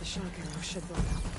The shock arrow should blow up.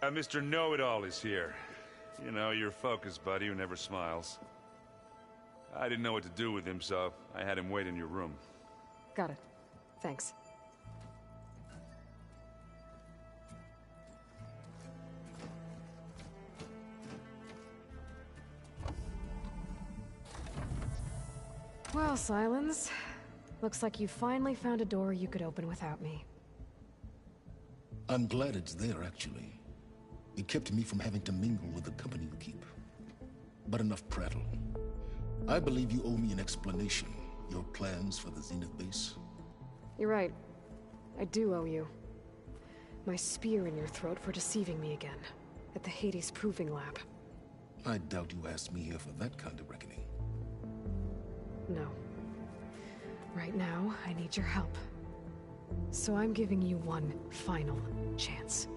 Hey, Mr. Know-It-All is here. You know, your focus buddy who never smiles. I didn't know what to do with him, so I had him wait in your room. Got it. Thanks. Well, Silence. Looks like you finally found a door you could open without me. I'm glad it's there, actually. It kept me from having to mingle with the company you keep. But enough prattle. I believe you owe me an explanation. Your plans for the Zenith base? You're right. I do owe you. My spear in your throat for deceiving me again. At the Hades Proving Lab. I doubt you asked me here for that kind of reckoning. No. Right now, I need your help. So I'm giving you one final chance.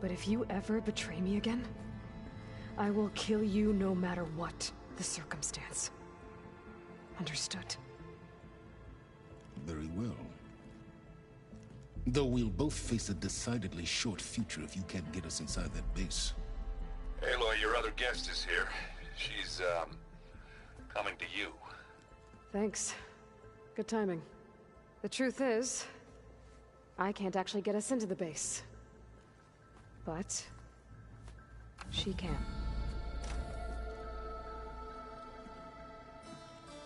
But if you ever betray me again, I will kill you no matter what the circumstance. Understood? Very well. Though we'll both face a decidedly short future if you can't get us inside that base. Aloy, your other guest is here. She's, coming to you. Thanks. Good timing. The truth is, I can't actually get us into the base. But she can.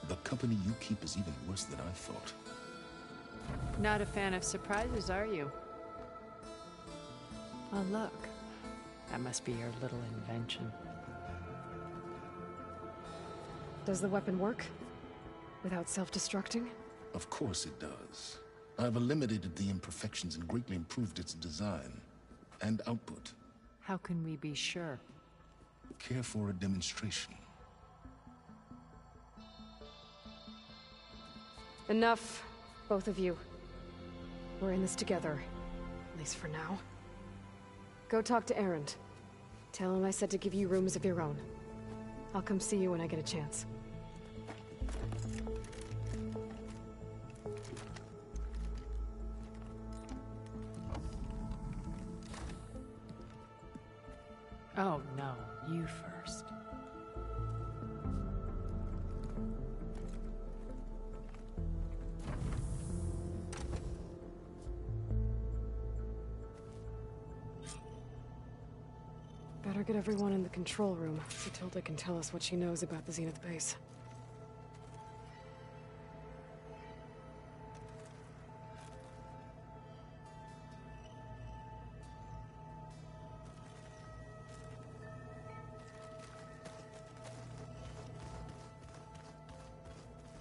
The company you keep is even worse than I thought. Not a fan of surprises, are you? Oh, look. That must be your little invention. Does the weapon work? Without self-destructing? Of course it does. I've eliminated the imperfections and greatly improved its design and output. How can we be sure? Care for a demonstration? Enough, both of you. We're in this together, at least for now. Go talk to Erend. Tell him I said to give you rooms of your own. I'll come see you when I get a chance. Oh, no. You first. Better get everyone in the control room so Tilda can tell us what she knows about the Zenith base.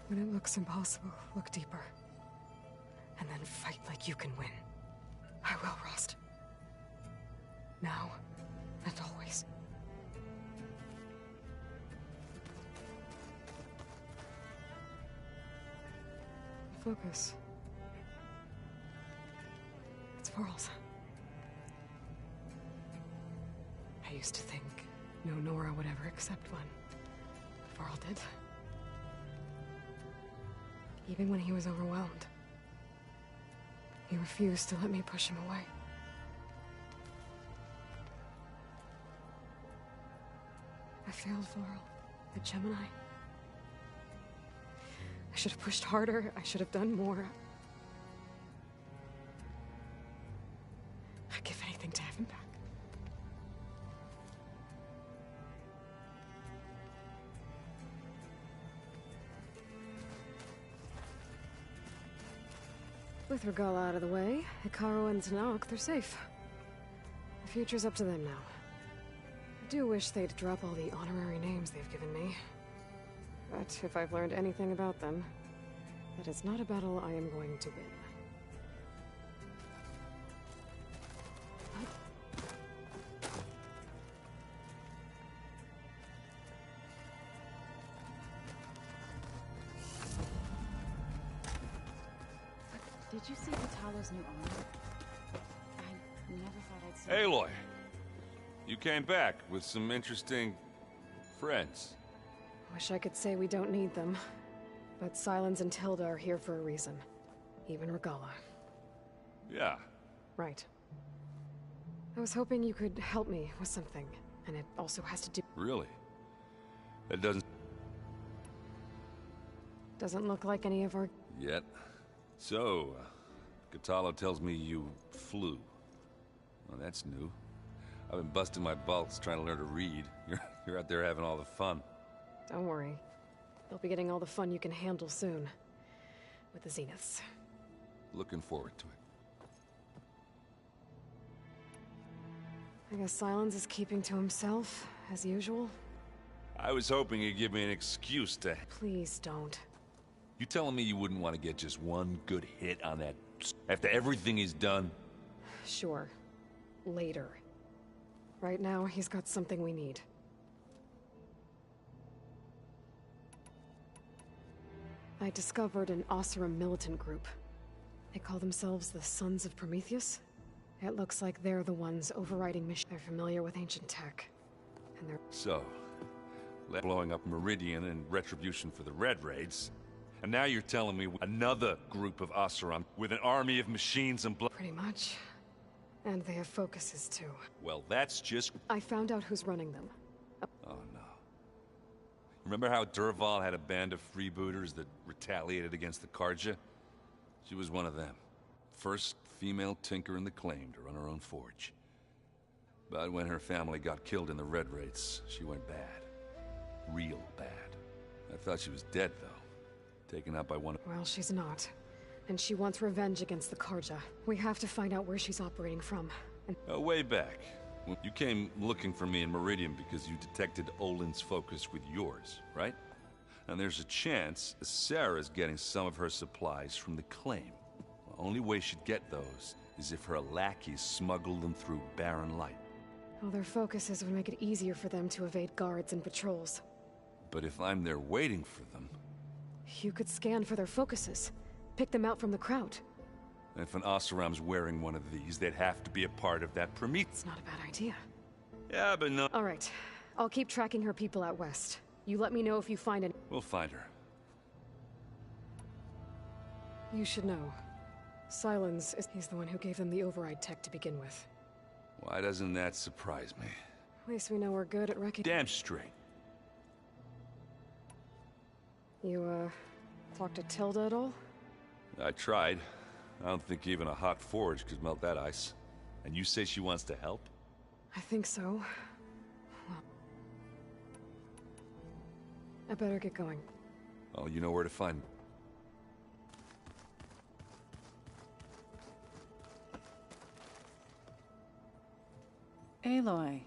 When it looks impossible, look deeper. And then fight like you can win. I will, Rost. Now and always. focus. It's Varl's. I used to think no Nora would ever accept one. But Varl did. Even when he was overwhelmed. He refused to let me push him away. I failed Varl at Gemini. I should have pushed harder. I should have done more. I'd give anything to have him back. With Regalla out of the way, Hekarro and Tenakth, they're safe. The future's up to them now. I do wish they'd drop all the honorary names they've given me. But if I've learned anything about them, that is not a battle I am going to win. Did you see Kotallo's new owner? I never thought I'd see... Aloy! You came back with some interesting... friends. Wish I could say we don't need them. But Sylens and Tilda are here for a reason. Even Regalla. Yeah. Right. I was hoping you could help me with something. And it also has to do... Really? That doesn't... Doesn't look like any of our... Yet. So, Kotallo tells me you flew. Well, that's new. I've been busting my balls trying to learn to read. You're out there having all the fun. Don't worry. You'll be getting all the fun you can handle soon. With the Zeniths. Looking forward to it. I guess Sylens is keeping to himself, as usual. I was hoping you'd give me an excuse to... Please don't. You telling me you wouldn't want to get just one good hit on that... after everything he's done? Sure. Later. Right now, he's got something we need. I discovered an Oseram militant group. They call themselves the Sons of Prometheus. It looks like they're the ones overriding mission. They're familiar with ancient tech. And they're... So, blowing up Meridian in retribution for the Red Raids. And now you're telling me another group of Oseram with an army of machines and blood... Pretty much. And they have focuses, too. Well, that's just... I found out who's running them. Oh, no. Remember how Dervahl had a band of freebooters that retaliated against the Carja? She was one of them. First female tinker in the claim to run her own forge. But when her family got killed in the Red Raids, she went bad. Real bad. I thought she was dead, though. Taken out by one... Well, she's not. And she wants revenge against the Carja. We have to find out where she's operating from. And way back. You came looking for me in Meridian because you detected Olin's focus with yours, right? And there's a chance Sarah's getting some of her supplies from the claim. The only way she'd get those is if her lackeys smuggled them through Barren Light. well, their focuses would make it easier for them to evade guards and patrols. But if I'm there waiting for them... You could scan for their focuses. Pick them out from the crowd. If an Oseram's wearing one of these, they'd have to be a part of that Prometheus. It's not a bad idea. Yeah, but no... All right. I'll keep tracking her people out west. You let me know if you find any... We'll find her. You should know. Sylens is... He's the one who gave them the override tech to begin with. Why doesn't that surprise me? At least we know we're good at recognizing... Damn straight. You, talked to Tilda at all? I tried. I don't think even a hot forge could melt that ice. And you say she wants to help? I think so. Well... I better get going. Oh, you know where to find me. Aloy.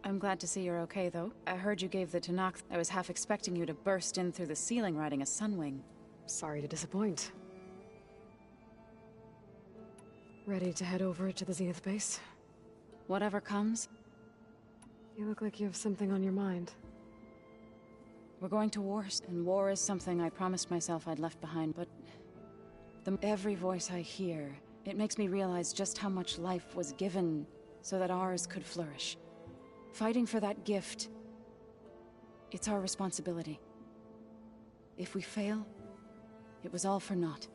I'm glad to see you're okay, though. I heard you gave the Tenakth. I was half expecting you to burst in through the ceiling riding a Sunwing. Sorry to disappoint. Ready to head over to the Zenith base? Whatever comes, You look like you have something on your mind. we're going to war, and war is something I promised myself I'd left behind, but Every voice I hear, it makes me realize just how much life was given so that ours could flourish. Fighting for that gift, it's our responsibility. If we fail, it was all for naught.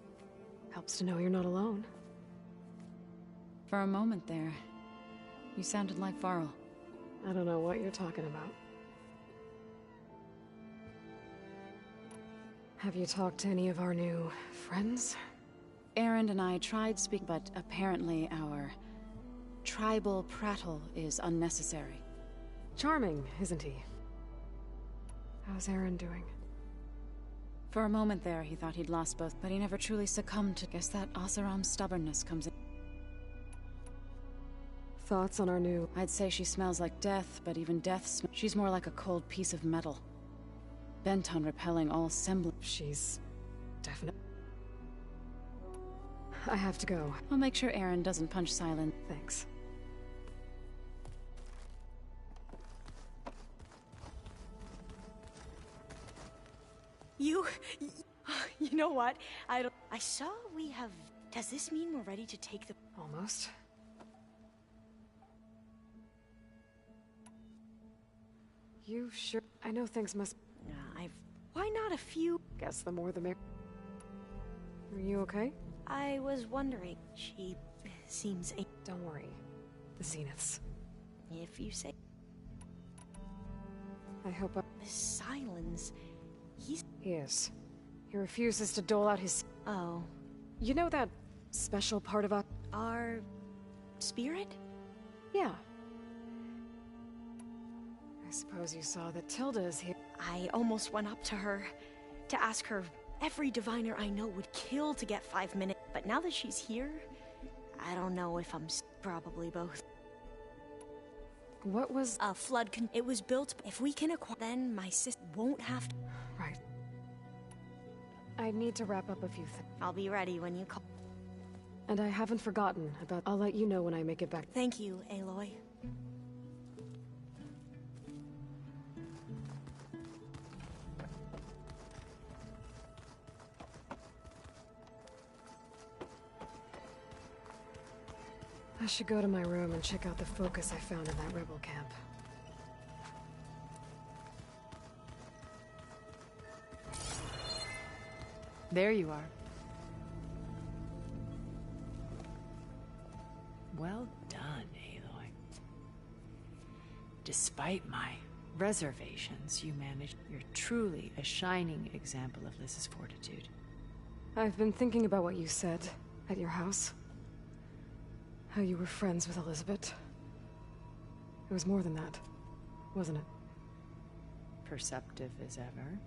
Helps to know you're not alone. For a moment there, you sounded like Varl. I don't know what you're talking about. Have you talked to any of our new friends? Erend and I tried speak, but apparently our tribal prattle is unnecessary. Charming, isn't he? How's Erend doing? For a moment there, he thought he'd lost both, but he never truly succumbed to. Guess that Oseram's stubbornness comes in. Thoughts on our new... I'd say she smells like death, but even death she's more like a cold piece of metal. Bent on repelling all semblance. She's... definite. I have to go. I'll make sure Erend doesn't punch Sylens. Thanks. You know what? I saw we have... Does this mean we're ready to take the... Almost. You sure? I know things must... Why not a few... Guess the more the merrier. Are you okay? I was wondering. She seems... Don't worry. The Zeniths. If you say... I hope The Sylens... He is. He refuses to dole out his... Oh. You know that special part of us? Our... spirit? Yeah. I suppose you saw that Tilda is here. I almost went up to her to ask her. Every diviner I know would kill to get 5 minutes, but now that she's here, I don't know if I'm... Probably both. What was... A flood it was built... If we can acquire... Then my sister won't have to... Right. I need to wrap up a few things. I'll be ready when you call. And I haven't forgotten about... I'll let you know when I make it back. Thank you, Aloy. I should go to my room and check out the focus I found in that rebel camp. There you are. Well done, Aloy. Despite my reservations, you managed. You're truly a shining example of Liz's fortitude. I've been thinking about what you said at your house. How you were friends with Elizabeth. It was more than that, wasn't it? Perceptive as ever.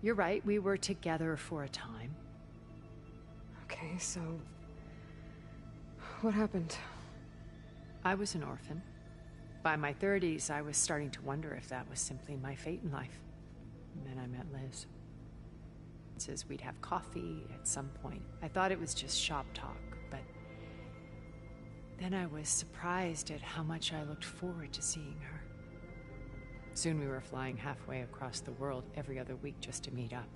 You're right, we were together for a time. Okay, so... what happened? I was an orphan. By my 30s, I was starting to wonder if that was simply my fate in life. And then I met Liz. It says we'd have coffee at some point. I thought it was just shop talk, but... then I was surprised at how much I looked forward to seeing her. Soon we were flying halfway across the world every other week just to meet up.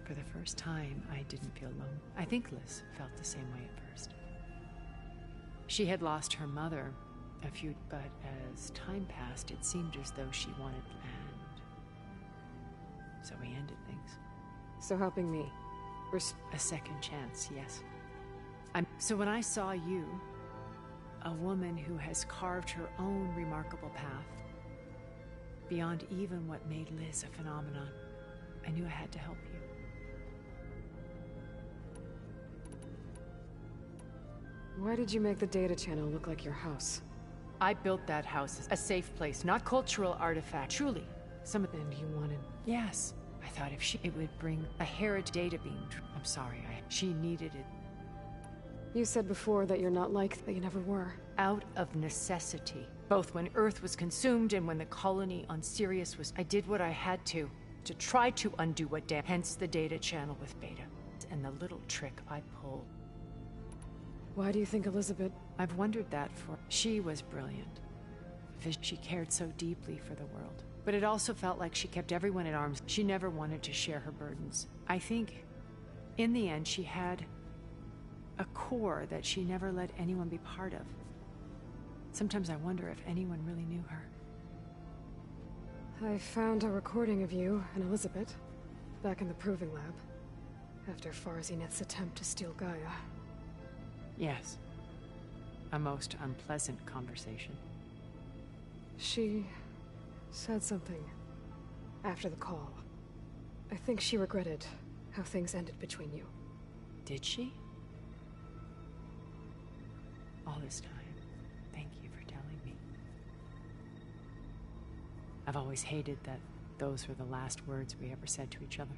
For the first time, I didn't feel alone. I think Liz felt the same way at first. She had lost her mother but as time passed, it seemed as though she wanted land. So we ended things. So helping me. A second chance, yes. So when I saw you, a woman who has carved her own remarkable path, beyond even what made Liz a phenomenon, I knew I had to help you. Why did you make the data channel look like your house? I built that house as a safe place, not cultural artifact. Truly, And you wanted... Yes. I thought if it would bring a heritage data beam. I'm sorry, she needed it. You said before that you're not like that you never were. Out of necessity. Both when Earth was consumed and when the colony on Sirius was... I did what I had to try to undo what damaged. Hence the data channel with Beta. And the little trick I pulled. Why do you think Elizabeth... I've wondered that for... She was brilliant. She cared so deeply for the world. But it also felt like she kept everyone at arms. She never wanted to share her burdens. I think In the end, she had a core that she never let anyone be part of. Sometimes I wonder if anyone really knew her. I found a recording of you and Elizabeth back in the Proving Lab after Farzenith's attempt to steal Gaia. Yes. A most unpleasant conversation. She said something after the call. I think she regretted how things ended between you. Did she? All this time, thank you for telling me. I've always hated that those were the last words we ever said to each other.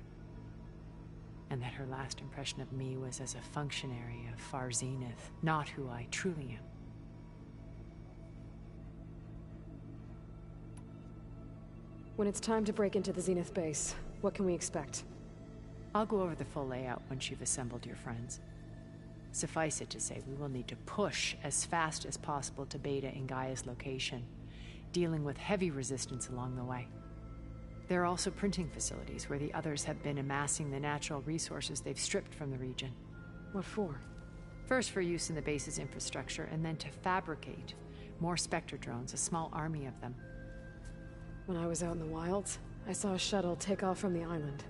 And that her last impression of me was as a functionary of Far Zenith, not who I truly am. When it's time to break into the Zenith base, what can we expect? I'll go over the full layout once you've assembled your friends. Suffice it to say, we will need to push as fast as possible to Beta in Gaia's location, dealing with heavy resistance along the way. There are also printing facilities where the others have been amassing the natural resources they've stripped from the region. What for? First for use in the base's infrastructure, and then to fabricate more Spectre drones, a small army of them. When I was out in the wilds, I saw a shuttle take off from the island,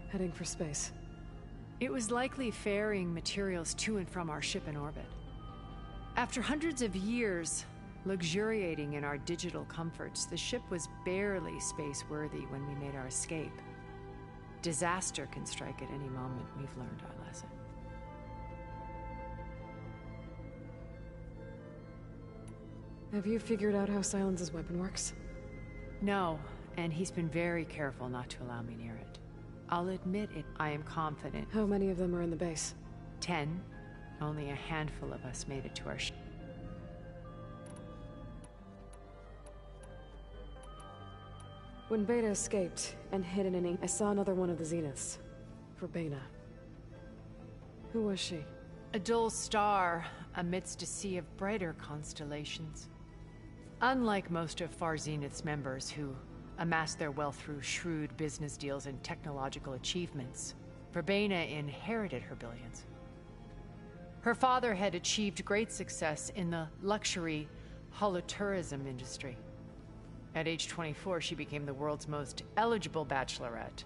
heading for space. It was likely ferrying materials to and from our ship in orbit. After hundreds of years luxuriating in our digital comforts, the ship was barely space-worthy when we made our escape. Disaster can strike at any moment. We've learned our lesson. Have you figured out how Silence's weapon works? No, and he's been very careful not to allow me near it. I'll admit it, I am confident. How many of them are in the base? 10. Only a handful of us made it to our ship. When Beta escaped and hid in an ink, I saw another one of the Zeniths. Verbena. Who was she? A dull star amidst a sea of brighter constellations. Unlike most of Far Zenith's members who amassed their wealth through shrewd business deals and technological achievements, Verbena inherited her billions. Her father had achieved great success in the luxury holotourism industry. At age 24, she became the world's most eligible bachelorette,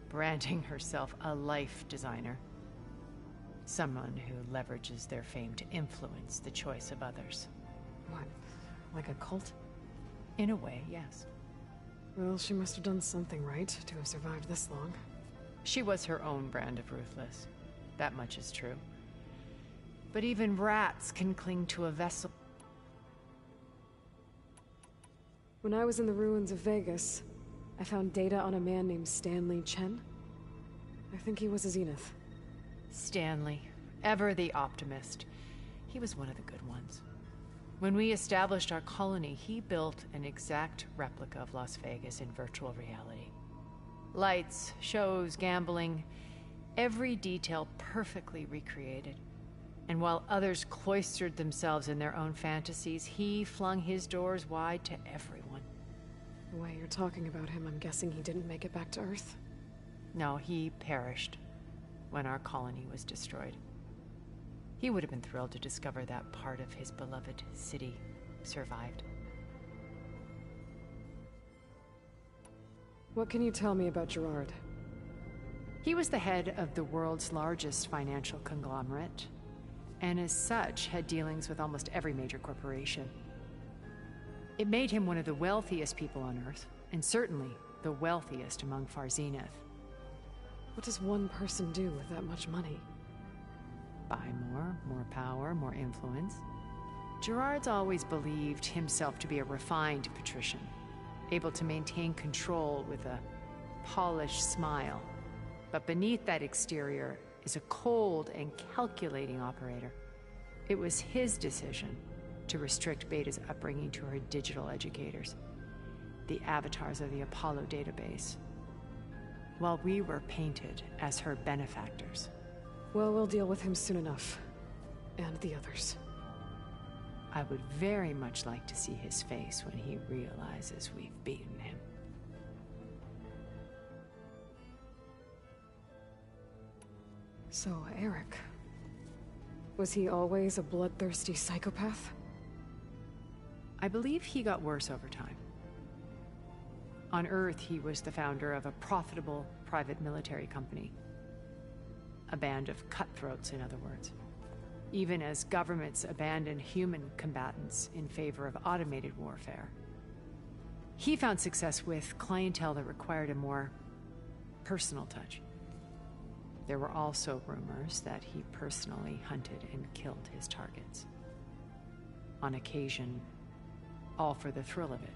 branding herself a life designer. Someone who leverages their fame to influence the choice of others. What? Like a cult? In a way, yes. Well, she must have done something right to have survived this long. She was her own brand of ruthless. That much is true. But even rats can cling to a vessel. When I was in the ruins of Vegas, I found data on a man named Stanley Chen. I think he was a Zenith. Stanley, ever the optimist. He was one of the good ones. When we established our colony, he built an exact replica of Las Vegas in virtual reality. Lights, shows, gambling, every detail perfectly recreated. And while others cloistered themselves in their own fantasies, he flung his doors wide to everyone. The way you're talking about him, I'm guessing he didn't make it back to Earth? No, he perished when our colony was destroyed. He would have been thrilled to discover that part of his beloved city survived. What can you tell me about Gerard? He was the head of the world's largest financial conglomerate, and as such had dealings with almost every major corporation. It made him one of the wealthiest people on Earth, and certainly the wealthiest among Far Zenith. What does one person do with that much money? Buy more power, more influence. Gerard's always believed himself to be a refined patrician, able to maintain control with a polished smile. But beneath that exterior is a cold and calculating operator. It was his decision to restrict Beta's upbringing to her digital educators, the avatars of the Apollo database, while we were painted as her benefactors. Well, we'll deal with him soon enough. And the others. I would very much like to see his face when he realizes we've beaten him. So, Eric... was he always a bloodthirsty psychopath? I believe he got worse over time. On Earth, he was the founder of a profitable private military company. A band of cutthroats, in other words. Even as governments abandoned human combatants in favor of automated warfare. He found success with clientele that required a more personal touch. There were also rumors that he personally hunted and killed his targets. On occasion, all for the thrill of it.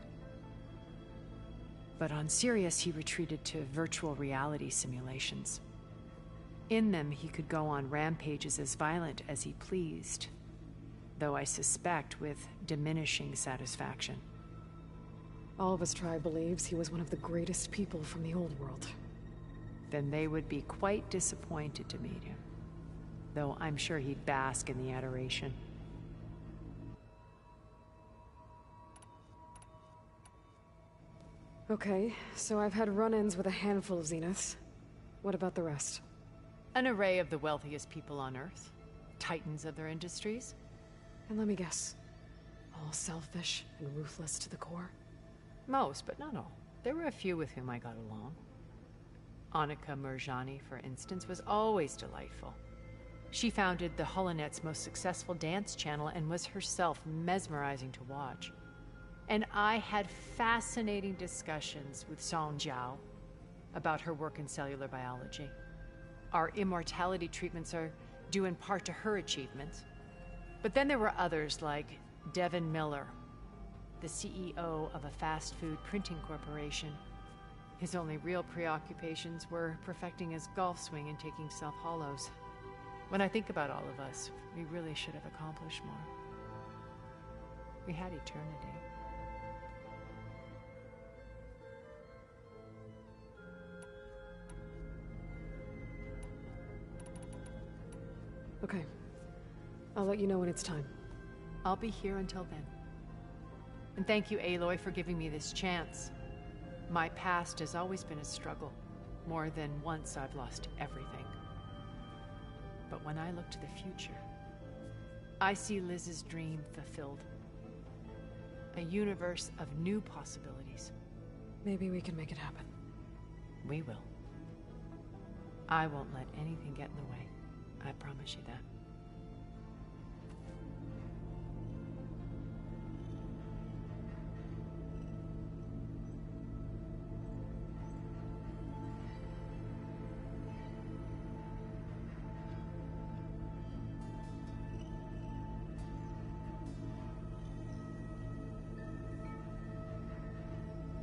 But on Sirius, he retreated to virtual reality simulations. In them, he could go on rampages as violent as he pleased, though I suspect with diminishing satisfaction. All of his tribe believes he was one of the greatest people from the old world. Then they would be quite disappointed to meet him, though I'm sure he'd bask in the adoration. Okay, so I've had run-ins with a handful of Zeniths. What about the rest? An array of the wealthiest people on Earth. Titans of their industries. And let me guess. All selfish and ruthless to the core? Most, but not all. There were a few with whom I got along. Annika Murjani, for instance, was always delightful. She founded the Holonet's most successful dance channel and was herself mesmerizing to watch. And I had fascinating discussions with Song Jiao about her work in cellular biology. Our immortality treatments are due in part to her achievements. But then there were others like Devin Miller, the CEO of a fast food printing corporation. His only real preoccupations were perfecting his golf swing and taking self-hollows. When I think about all of us, we really should have accomplished more. We had eternity. Okay. I'll let you know when it's time. I'll be here until then. And thank you, Aloy, for giving me this chance. My past has always been a struggle. More than once I've lost everything. But when I look to the future, I see Liz's dream fulfilled. A universe of new possibilities. Maybe we can make it happen. We will. I won't let anything get in the way. I promise you that.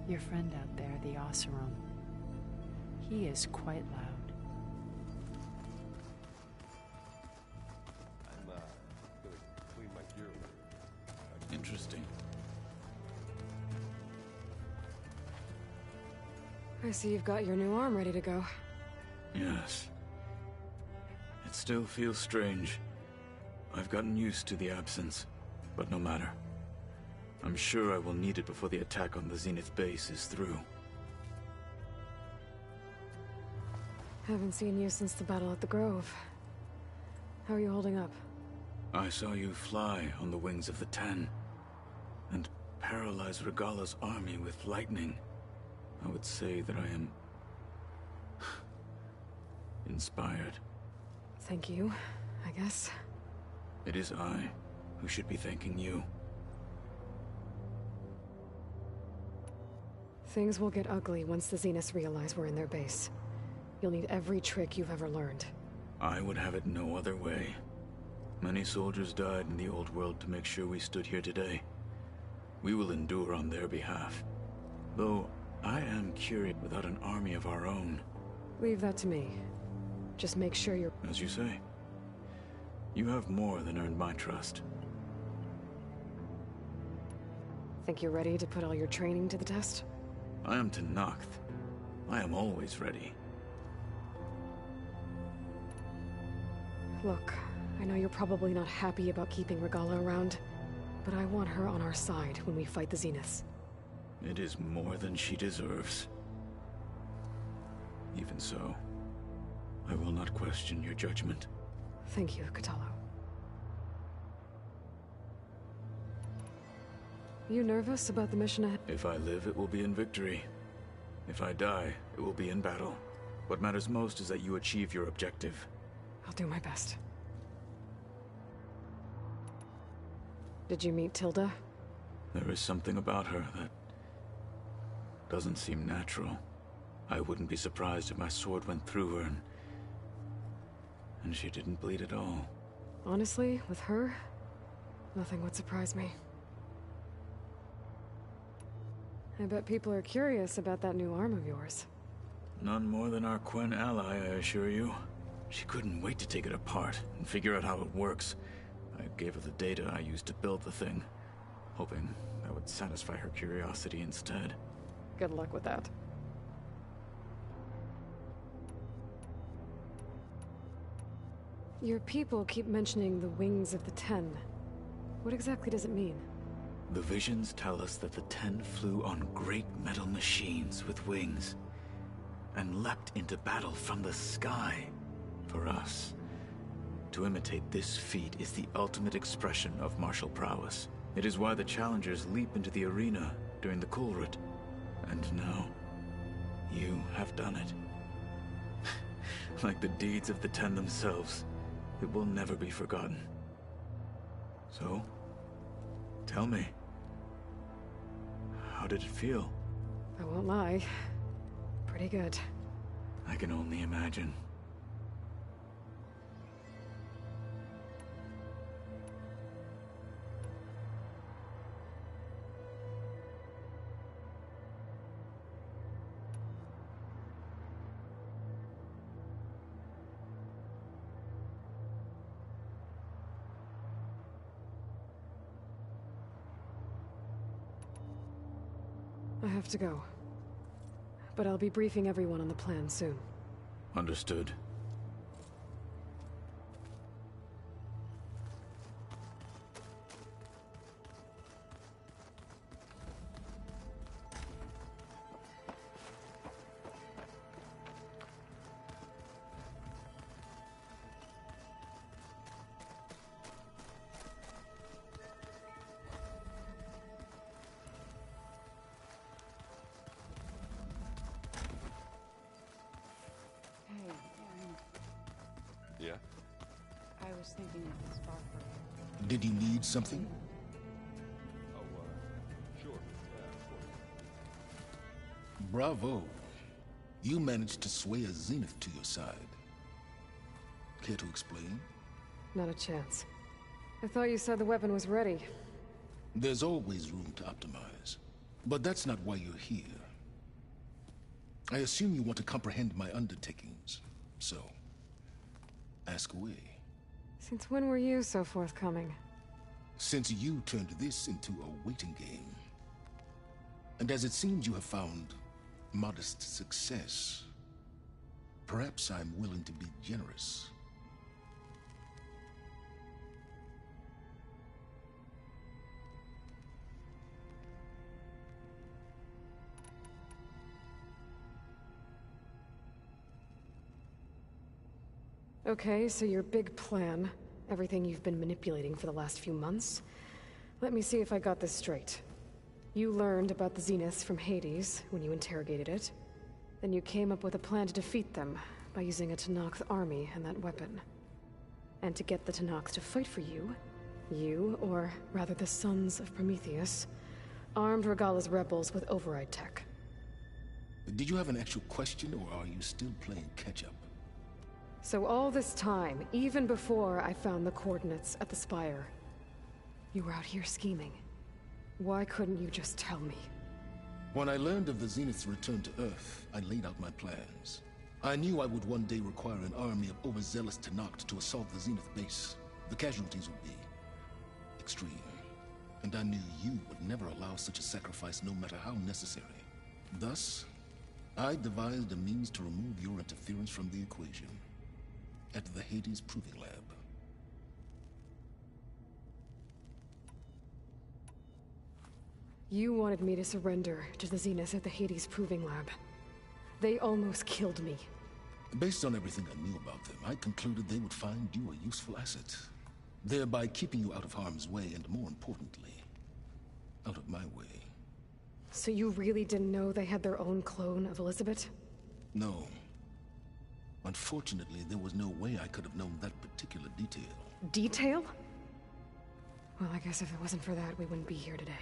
Your friend out there, the Oseram, he is quite loud. I'm gonna clean my gear. Interesting. I see you've got your new arm ready to go. Yes. It still feels strange. I've gotten used to the absence, but no matter. I'm sure I will need it before the attack on the Zenith base is through. Haven't seen you since the battle at the Grove. How are you holding up? I saw you fly on the wings of the Ten, and paralyze Regalla's army with lightning. I would say that I am... inspired. Thank you, I guess. It is I who should be thanking you. Things will get ugly once the Zeniths realize we're in their base. You'll need every trick you've ever learned. I would have it no other way. Many soldiers died in the old world to make sure we stood here today. We will endure on their behalf. Though, I am curious without an army of our own. Leave that to me. Just make sure you're... As you say. You have more than earned my trust. Think you're ready to put all your training to the test? I am Tenakth. I am always ready. Look, I know you're probably not happy about keeping Regalla around, but I want her on our side when we fight the Zeniths. It is more than she deserves. Even so, I will not question your judgment. Thank you, Kotallo. You nervous about the mission ahead? If I live, it will be in victory. If I die, it will be in battle. What matters most is that you achieve your objective. I'll do my best. Did you meet Tilda? There is something about her that doesn't seem natural. I wouldn't be surprised if my sword went through her and she didn't bleed at all. Honestly, with her, nothing would surprise me. I bet people are curious about that new arm of yours. None more than our Quen ally, I assure you. She couldn't wait to take it apart and figure out how it works. I gave her the data I used to build the thing, hoping that would satisfy her curiosity instead. Good luck with that. Your people keep mentioning the wings of the Ten. What exactly does it mean? The visions tell us that the Ten flew on great metal machines with wings, and leapt into battle from the sky. For us, to imitate this feat is the ultimate expression of martial prowess. It is why the challengers leap into the arena during the Kulrut. And now, you have done it. Like the deeds of the Ten themselves, it will never be forgotten. So, tell me, how did it feel? I won't lie. Pretty good. I can only imagine. I have to go. But I'll be briefing everyone on the plan soon. Understood. Yeah? I was thinking of this far from. Did you need something? Oh, sure. Yeah, of course. Bravo. You managed to sway a Zenith to your side. Care to explain? Not a chance. I thought you said the weapon was ready. There's always room to optimize. But that's not why you're here. I assume you want to comprehend my undertakings. So, ask away. Since when were you so forthcoming? Since you turned this into a waiting game. And as it seems you have found modest success, perhaps I'm willing to be generous. Okay, so your big plan, everything you've been manipulating for the last few months. Let me see if I got this straight. You learned about the Zeniths from Hades when you interrogated it. Then you came up with a plan to defeat them by using a Tenakth army and that weapon. And to get the Tenakth to fight for you, or rather the Sons of Prometheus, armed Regalla's rebels with override tech. Did you have an actual question, or are you still playing catch-up? So all this time, even before I found the coordinates at the Spire, you were out here scheming. Why couldn't you just tell me? When I learned of the Zenith's return to Earth, I laid out my plans. I knew I would one day require an army of overzealous Tenakth to assault the Zenith base. The casualties would be extreme. And I knew you would never allow such a sacrifice, no matter how necessary. Thus, I devised a means to remove your interference from the equation. At the Hades Proving Lab. You wanted me to surrender to the Zeniths at the Hades Proving Lab. They almost killed me. Based on everything I knew about them, I concluded they would find you a useful asset, thereby keeping you out of harm's way and, more importantly, out of my way. So you really didn't know they had their own clone of Elizabeth? No. Unfortunately, there was no way I could have known that particular detail. Detail? Well, I guess if it wasn't for that, we wouldn't be here today.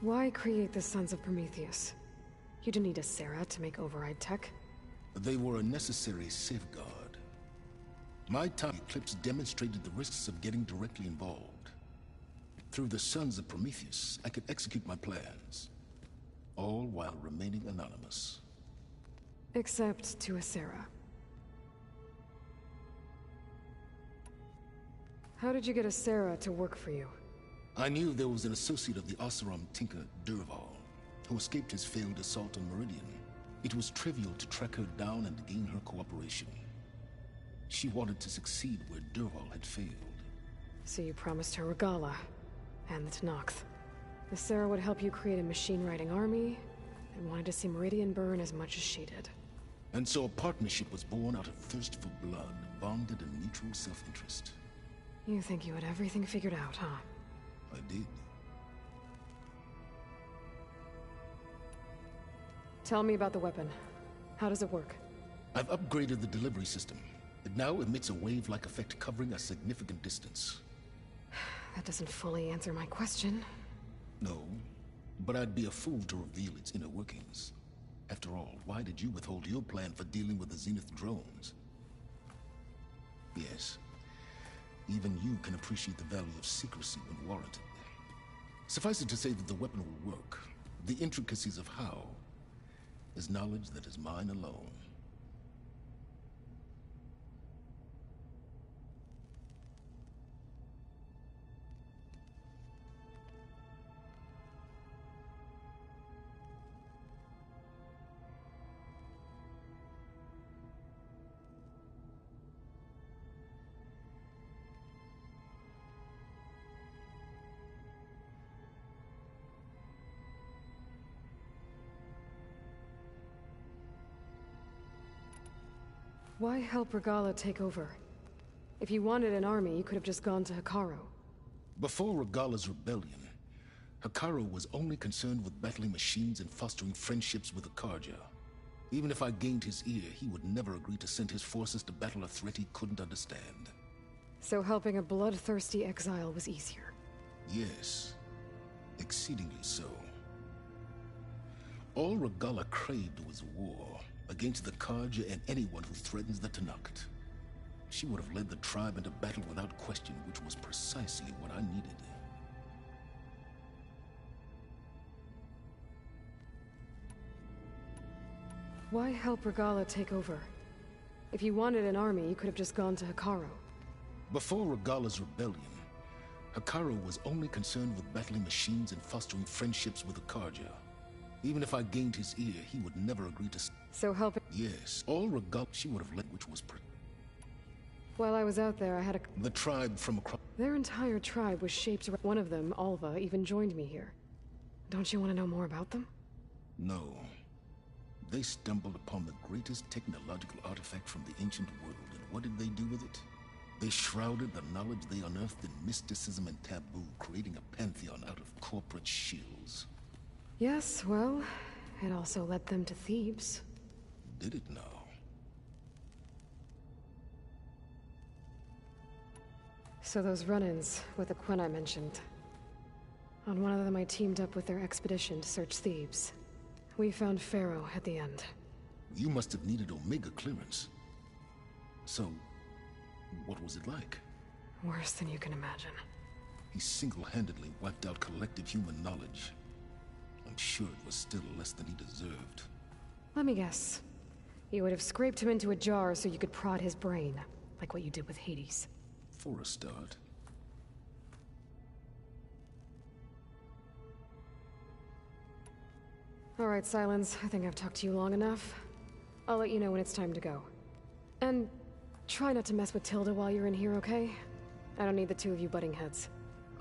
Why create the Sons of Prometheus? You didn't need a Sarah to make override tech. They were a necessary safeguard. My time Eclipse demonstrated the risks of getting directly involved. Through the Sons of Prometheus, I could execute my plans, all while remaining anonymous. Except to a Sarah. How did you get a Sarah to work for you? I knew there was an associate of the Oseram tinker, Dervahl, who escaped his failed assault on Meridian. It was trivial to track her down and gain her cooperation. She wanted to succeed where Dervahl had failed. So you promised her Regalla, and the Tenakth. The Sarah would help you create a machine-riding army, and wanted to see Meridian burn as much as she did. And so a partnership was born out of thirst for blood, bonded in mutual self-interest. You think you had everything figured out, huh? I did. Tell me about the weapon. How does it work? I've upgraded the delivery system. It now emits a wave-like effect covering a significant distance. That doesn't fully answer my question. No, but I'd be a fool to reveal its inner workings. After all, why did you withhold your plan for dealing with the Zenith drones? Yes, even you can appreciate the value of secrecy when warranted. Suffice it to say that the weapon will work. The intricacies of how is knowledge that is mine alone. Why help Regalla take over? If you wanted an army, you could have just gone to Hekarro. Before Regalla's rebellion, Hekarro was only concerned with battling machines and fostering friendships with the Karja. Even if I gained his ear, he would never agree to send his forces to battle a threat he couldn't understand. So helping a bloodthirsty exile was easier? Yes, exceedingly so. All Regalla craved was war, against the Karja and anyone who threatens the Tenakth. She would have led the tribe into battle without question, which was precisely what I needed. Why help Regalla take over? If you wanted an army, you could have just gone to Hekarro. Before Regalla's rebellion, Hekarro was only concerned with battling machines and fostering friendships with the Karja. Even if I gained his ear, he would never agree to... So helping... Yes, all Regalla she would have led, which was... While I was out there, I had a... The tribe from across... Their entire tribe was shaped around... One of them, Alva, even joined me here. Don't you want to know more about them? No. They stumbled upon the greatest technological artifact from the ancient world, and what did they do with it? They shrouded the knowledge they unearthed in mysticism and taboo, creating a pantheon out of corporate shields. Yes, well, it also led them to Thebes. Did it now? So those run-ins with the Quen I mentioned. On one of them I teamed up with their expedition to search Thebes. We found Pharaoh at the end. You must have needed Omega clearance. So, what was it like? Worse than you can imagine. He single-handedly wiped out collective human knowledge. I'm sure it was still less than he deserved. Let me guess. You would have scraped him into a jar so you could prod his brain, like what you did with Hades. For a start. All right, Silence. I think I've talked to you long enough. I'll let you know when it's time to go. And try not to mess with Tilda while you're in here, okay? I don't need the two of you butting heads.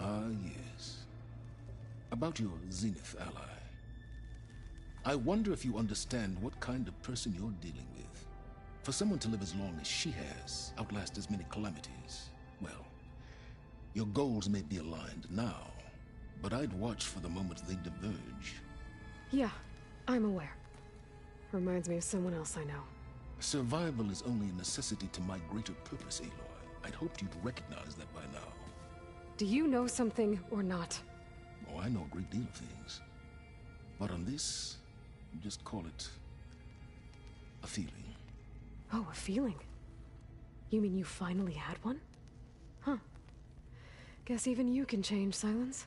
Ah, yes. About your Zenith ally. I wonder if you understand what kind of person you're dealing with. For someone to live as long as she has, outlast as many calamities, well, your goals may be aligned now, but I'd watch for the moment they diverge. Yeah, I'm aware. Reminds me of someone else I know. Survival is only a necessity to my greater purpose, Aloy. I'd hoped you'd recognize that by now. Do you know something or not? Oh, I know a great deal of things. But on this, just call it a feeling. Oh, a feeling? You mean you finally had one? Huh. Guess even you can change, Silence.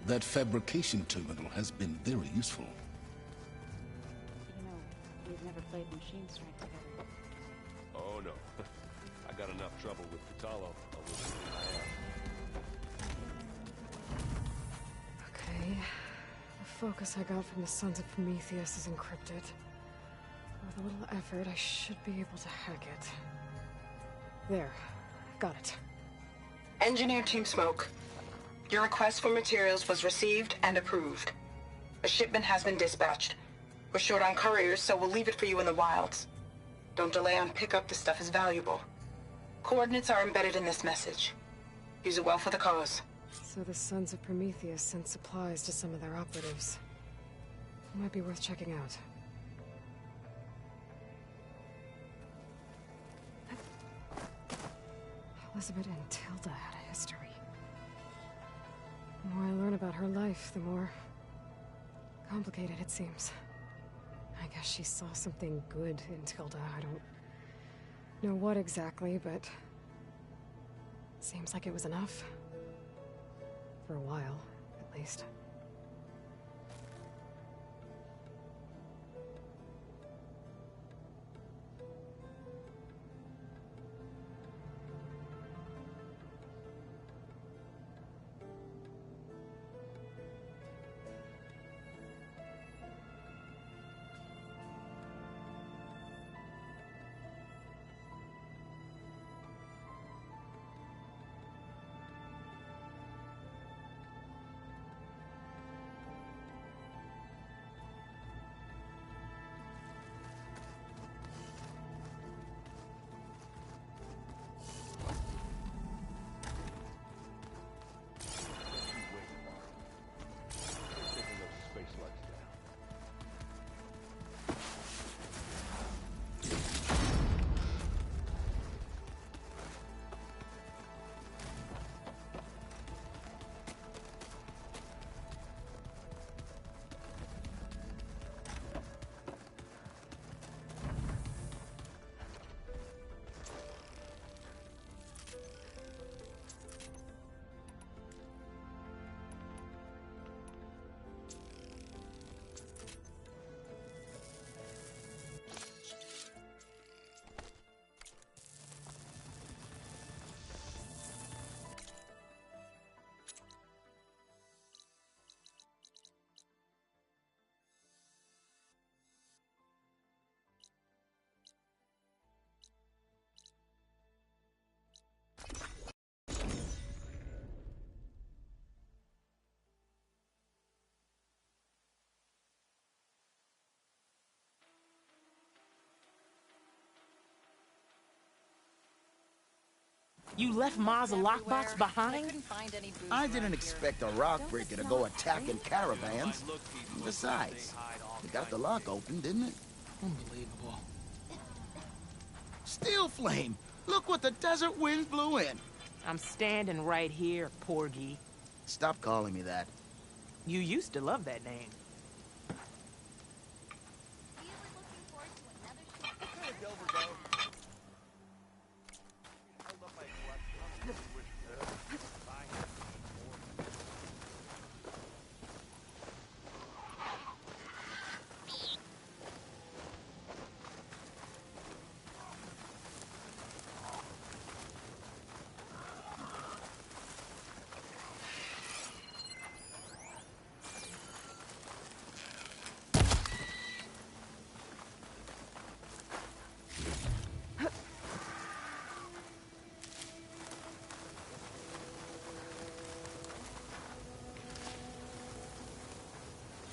That fabrication terminal has been very useful. You know, we've never played Machine Strike together. Oh no. I got enough trouble with Vitalo. I wouldn't say I have. Okay. The focus I got from the Sons of Prometheus is encrypted. With a little effort, I should be able to hack it. There. Got it. Engineer Team Smoke. Your request for materials was received and approved. A shipment has been dispatched. We're short on couriers, so we'll leave it for you in the wilds. Don't delay on pickup, the stuff is valuable. Coordinates are embedded in this message. Use it well for the cause. So the Sons of Prometheus sent supplies to some of their operatives. Might be worth checking out. Elizabeth and Tilda had a history. The more I learn about her life, the more complicated it seems. I guess she saw something good in Tilda. I don't know what exactly, but seems like it was enough. For a while, at least. You left Maz a lockbox behind? I didn't expect a rock breaker to go attacking caravans. Besides, it got the lock open, didn't it? Unbelievable. Steel Flame! Look what the desert wind blew in! I'm standing right here, Porgy. Stop calling me that. You used to love that name.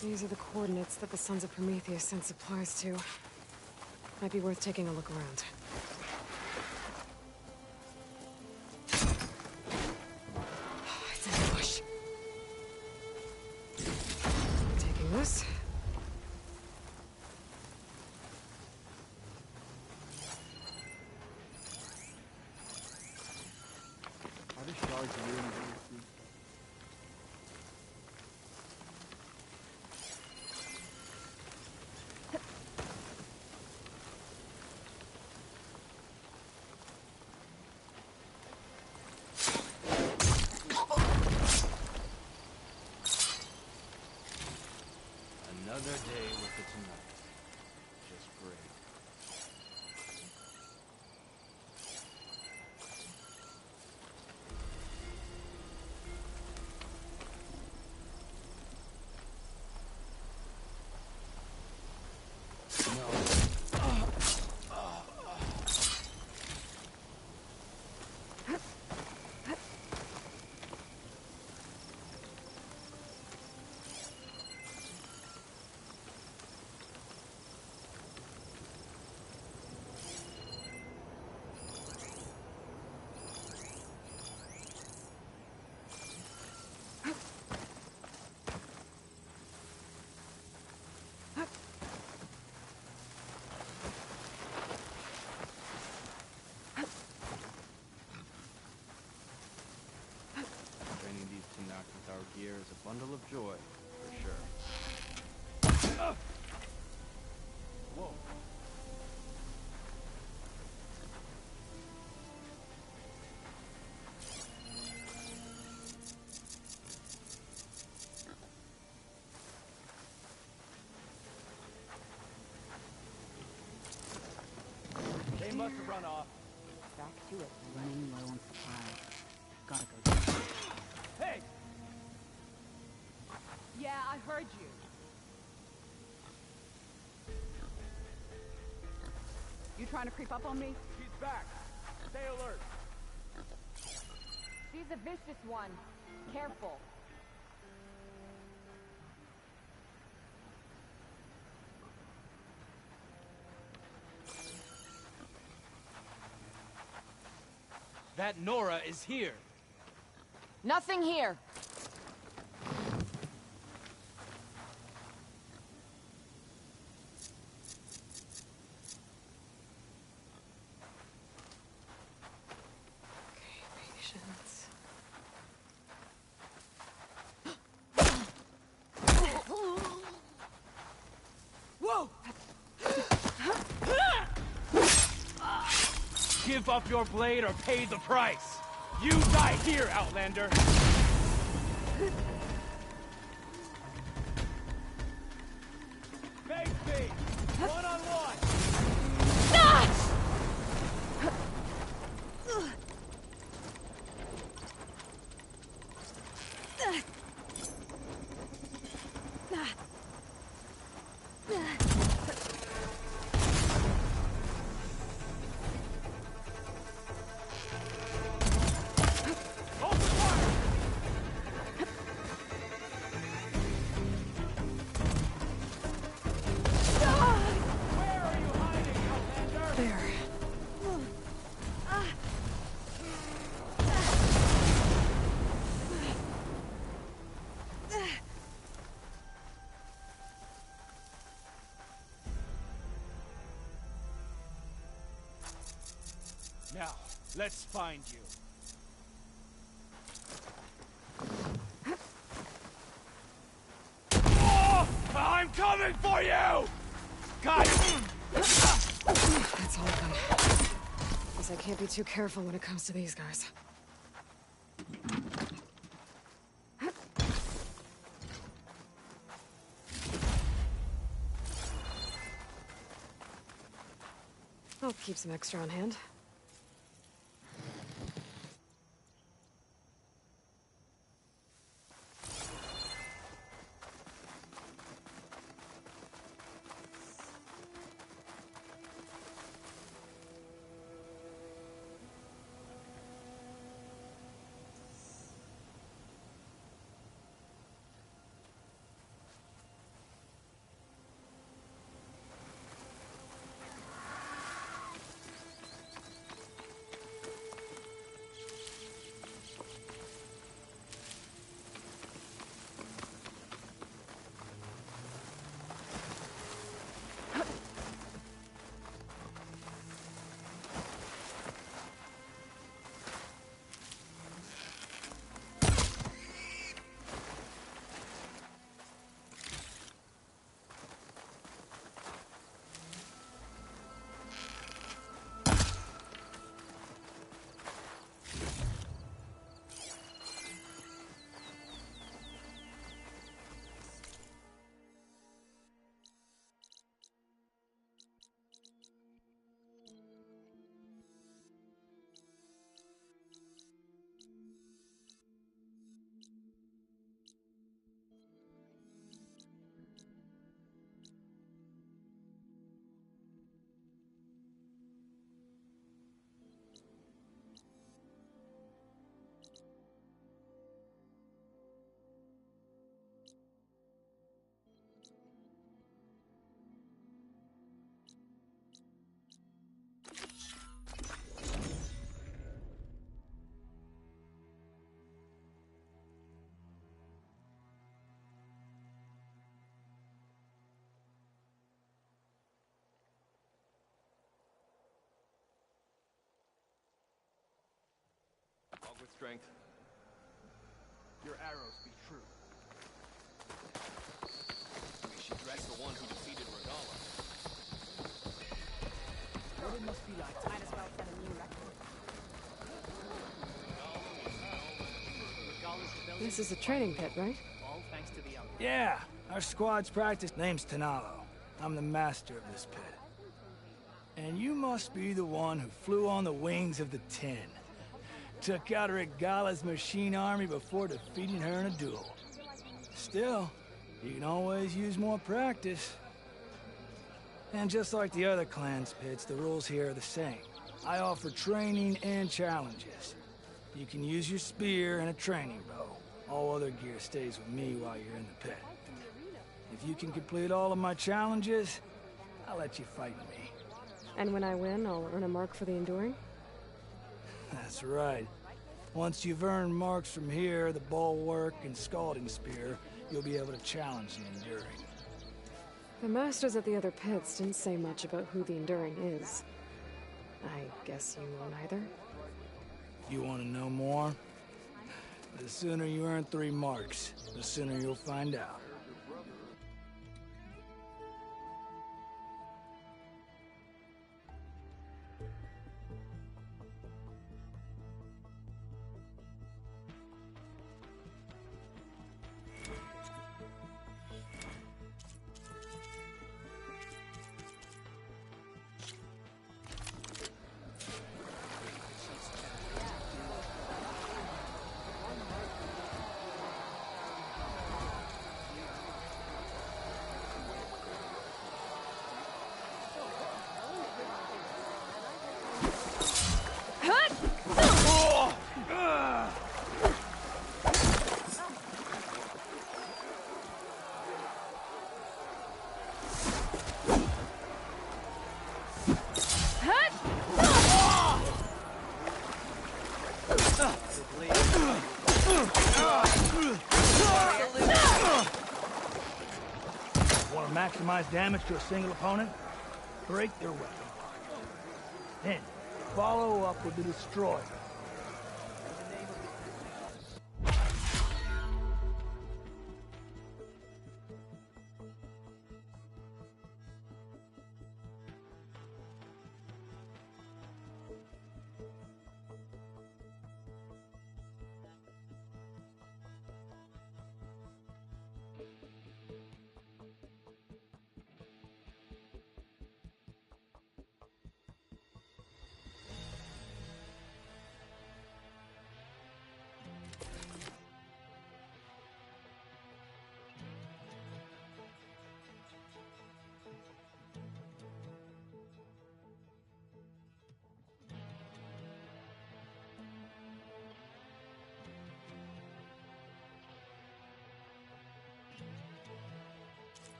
These are the coordinates that the Sons of Prometheus sent supplies to. Might be worth taking a look around. It's in the bush. Taking this. Are the shards really nasty? Another day with it tonight. Just great. Training these Tenakth with our gear is a bundle of joy, for sure. Whoa. They must have run off. Back to it. Running low on supply. Gotta go down. Hey! Yeah, I heard you. You trying to creep up on me? She's back. Stay alert. She's a vicious one. Careful. That Nora is here. Nothing here. Patience. Whoa! Give up your blade or pay the price. You die here, Outlander. Face me! One-on-one! Now, let's find you. Oh, I'm coming for you! God! That's all of them. Guess I can't be too careful when it comes to these guys. I'll keep some extra on hand. With strength. Your arrows be true. May she dress the one who defeated Regalla. What it must be like. Might as well set a new record. This is a training pit, right? All thanks to the young. Yeah, our squad's practice. Name's Tanalo. I'm the master of this pit. And you must be the one who flew on the wings of the Ten. Took out Regalla's machine army before defeating her in a duel. Still, you can always use more practice. And just like the other clan's pits, the rules here are the same. I offer training and challenges. You can use your spear and a training bow. All other gear stays with me while you're in the pit. If you can complete all of my challenges, I'll let you fight me. And when I win, I'll earn a mark for the Enduring? That's right. Once you've earned marks from here, the Bulwark and Scalding Spear, you'll be able to challenge the Enduring. The masters at the other pits didn't say much about who the Enduring is. I guess you won't either? You want to know more? The sooner you earn 3 marks, the sooner you'll find out. Want to maximize damage to a single opponent? Break their weapon. Then, follow up with the destroyer.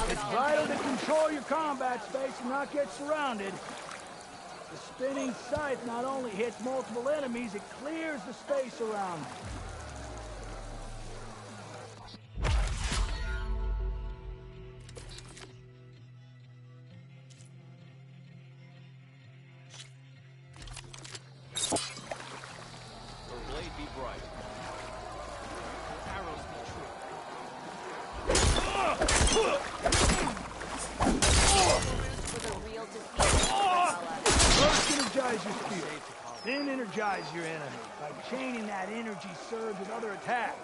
It's vital to control your combat space and not get surrounded. The spinning scythe not only hits multiple enemies, it clears the space around them. Your blade be bright. Arrows be true. First energize your spear, then energize your enemy by chaining that energy surge with other attacks.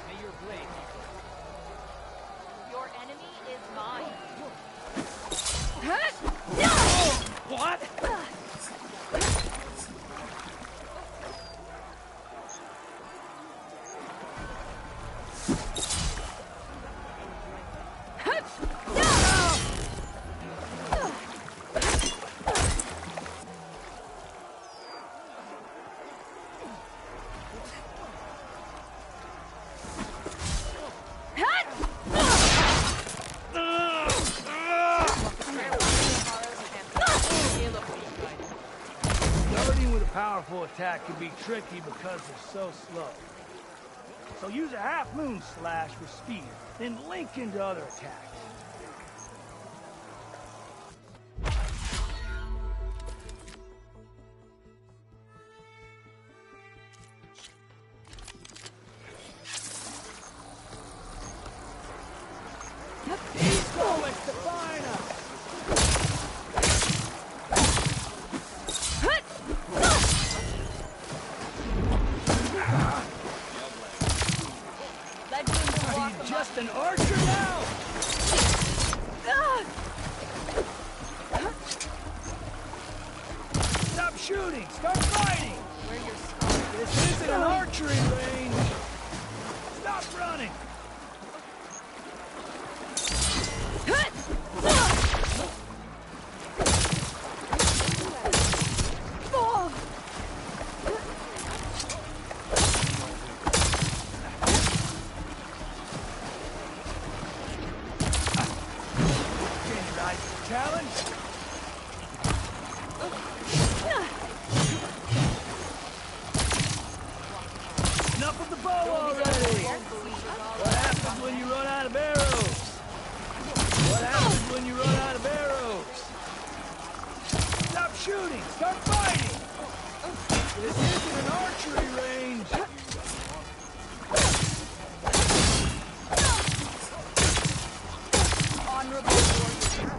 May your blade be bright. Your enemy is mine. What? Starting with a powerful attack can be tricky because they're so slow. So use a half-moon slash for speed, then link into other attacks. Just an archer now? Stop shooting! Start fighting! This isn't an archery range! Stop running! shooting! Start fighting! This isn't an archery range! Honorable warrior.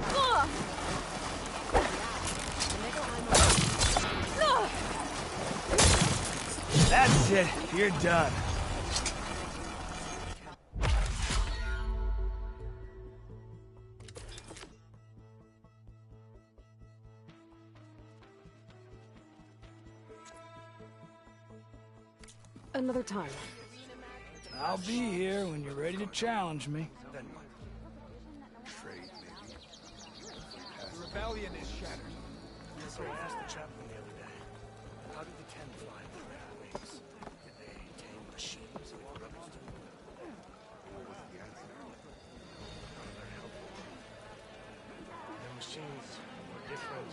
That's it. You're done. Another time. I'll be here when you're ready to challenge me. Then what? Trade, maybe? The rebellion is shattered. So I asked the chaplain the other day, how did the Ten fly with their wings? Did they tame machines like the rebels do? What was the answer? Not very helpful. Their machines were different,